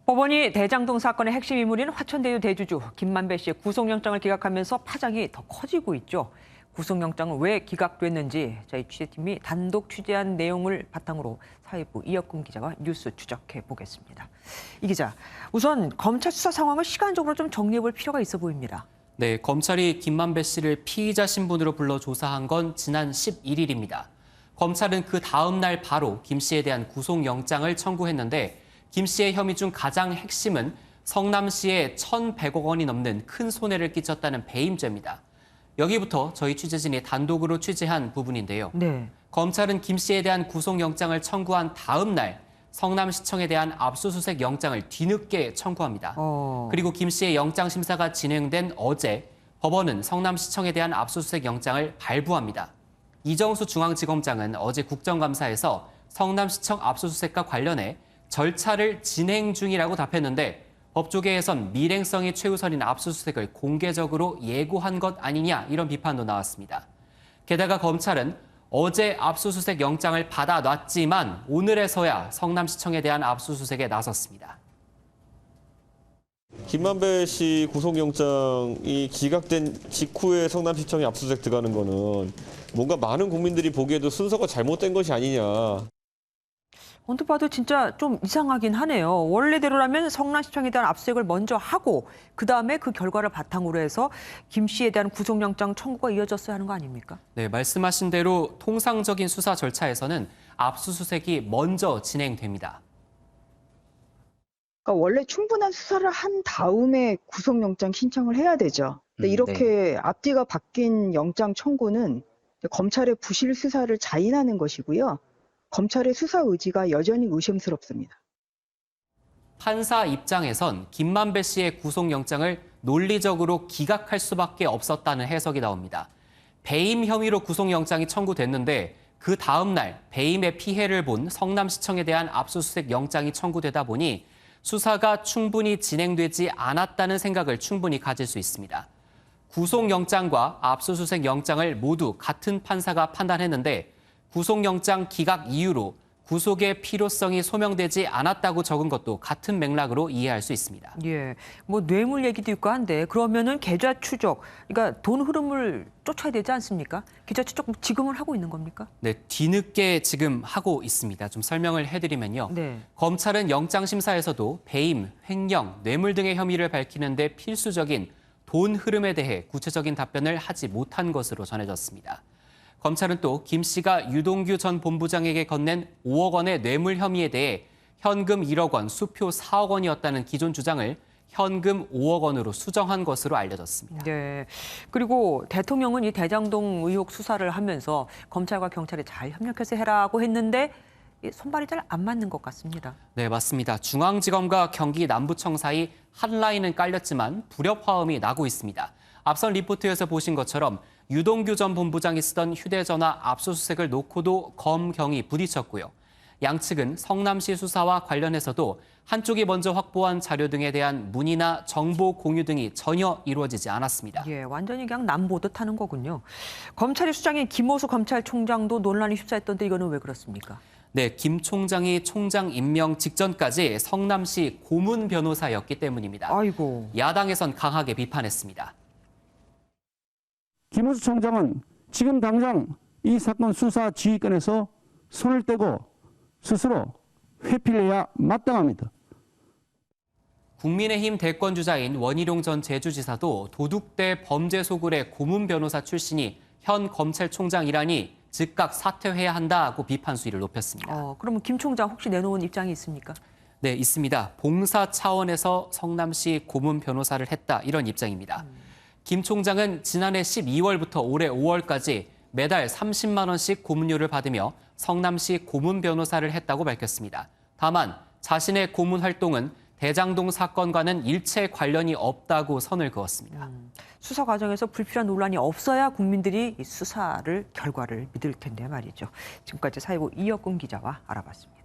법원이 대장동 사건의 핵심 인물인 화천대유 대주주 김만배 씨의 구속영장을 기각하면서 파장이 더 커지고 있죠. 구속영장은 왜 기각됐는지 저희 취재팀이 단독 취재한 내용을 바탕으로 사회부 이혁근 기자가 뉴스 추적해 보겠습니다. 이 기자, 우선 검찰 수사 상황을 시간적으로 좀 정리해 볼 필요가 있어 보입니다. 네, 검찰이 김만배 씨를 피의자 신분으로 불러 조사한 건 지난 11일입니다. 검찰은 그 다음 날 바로 김 씨에 대한 구속영장을 청구했는데 김 씨의 혐의 중 가장 핵심은 성남시에 1,100억 원이 넘는 큰 손해를 끼쳤다는 배임죄입니다. 여기부터 저희 취재진이 단독으로 취재한 부분인데요. 네. 검찰은 김 씨에 대한 구속영장을 청구한 다음 날 성남시청에 대한 압수수색 영장을 뒤늦게 청구합니다. 그리고 김 씨의 영장 심사가 진행된 어제 법원은 성남시청에 대한 압수수색 영장을 발부합니다. 이정수 중앙지검장은 어제 국정감사에서 성남시청 압수수색과 관련해 절차를 진행 중이라고 답했는데 법조계에선 밀행성이 최우선인 압수수색을 공개적으로 예고한 것 아니냐 이런 비판도 나왔습니다. 게다가 검찰은 어제 압수수색 영장을 받아놨지만 오늘에서야 성남시청에 대한 압수수색에 나섰습니다. 김만배 씨 구속영장이 기각된 직후에 성남시청에 압수수색 들어가는 거는 뭔가 많은 국민들이 보기에도 순서가 잘못된 것이 아니냐. 언뜻 봐도 진짜 좀 이상하긴 하네요. 원래대로라면 성남시청에 대한 압수수색을 먼저 하고 그다음에 그 결과를 바탕으로 해서 김 씨에 대한 구속영장 청구가 이어졌어야 하는 거 아닙니까? 네, 말씀하신 대로 통상적인 수사 절차에서는 압수수색이 먼저 진행됩니다. 그러니까 원래 충분한 수사를 한 다음에 구속영장 신청을 해야 되죠. 근데 이렇게 앞뒤가 바뀐 영장 청구는 검찰의 부실 수사를 자인하는 것이고요. 검찰의 수사 의지가 여전히 의심스럽습니다. 판사 입장에선 김만배 씨의 구속영장을 논리적으로 기각할 수밖에 없었다는 해석이 나옵니다. 배임 혐의로 구속영장이 청구됐는데 그 다음 날 배임의 피해를 본 성남시청에 대한 압수수색 영장이 청구되다 보니 수사가 충분히 진행되지 않았다는 생각을 충분히 가질 수 있습니다. 구속영장과 압수수색 영장을 모두 같은 판사가 판단했는데 구속영장 기각 이유로 구속의 필요성이 소명되지 않았다고 적은 것도 같은 맥락으로 이해할 수 있습니다. 예, 뭐 뇌물 얘기도 있고 한데 그러면은 계좌 추적, 그러니까 돈 흐름을 쫓아야 되지 않습니까? 계좌 추적 지금은 하고 있는 겁니까? 네, 뒤늦게 지금 하고 있습니다. 좀 설명을 해드리면요. 네. 검찰은 영장심사에서도 배임, 횡령, 뇌물 등의 혐의를 밝히는 데 필수적인 돈 흐름에 대해 구체적인 답변을 하지 못한 것으로 전해졌습니다. 검찰은 또 김 씨가 유동규 전 본부장에게 건넨 5억 원의 뇌물 혐의에 대해 현금 1억 원, 수표 4억 원이었다는 기존 주장을 현금 5억 원으로 수정한 것으로 알려졌습니다. 네. 그리고 대통령은 이 대장동 의혹 수사를 하면서 검찰과 경찰이 잘 협력해서 해라고 했는데 손발이 잘 안 맞는 것 같습니다. 네, 맞습니다. 중앙지검과 경기 남부청 사이 한 라인은 깔렸지만 불협화음이 나고 있습니다. 앞선 리포트에서 보신 것처럼 유동규 전 본부장이 쓰던 휴대전화 압수수색을 놓고도 검, 경이 부딪혔고요. 양측은 성남시 수사와 관련해서도 한쪽이 먼저 확보한 자료 등에 대한 문의나 정보 공유 등이 전혀 이루어지지 않았습니다. 예, 완전히 그냥 남보듯 하는 거군요. 검찰의 수장인 김호수 검찰총장도 논란이 휩싸였던데 이거는 왜 그렇습니까? 네, 김 총장이 총장 임명 직전까지 성남시 고문 변호사였기 때문입니다. 아이고. 야당에선 강하게 비판했습니다. 김호수 총장은 지금 당장 이 사건 수사 지휘권에서 손을 떼고 스스로 회피를 해야 마땅합니다. 국민의힘 대권주자인 원희룡 전 제주지사도 도둑대 범죄 소굴의 고문 변호사 출신이 현 검찰총장이라니 즉각 사퇴해야 한다고 비판 수위를 높였습니다. 그러면 김 총장 혹시 내놓은 입장이 있습니까? 네, 있습니다. 봉사 차원에서 성남시 고문 변호사를 했다 이런 입장입니다. 김 총장은 지난해 12월부터 올해 5월까지 매달 30만 원씩 고문료를 받으며 성남시 고문 변호사를 했다고 밝혔습니다. 다만 자신의 고문 활동은 대장동 사건과는 일체 관련이 없다고 선을 그었습니다. 수사 과정에서 불필요한 논란이 없어야 국민들이 이 수사를 결과를 믿을 텐데 말이죠. 지금까지 사회부 이혁근 기자와 알아봤습니다.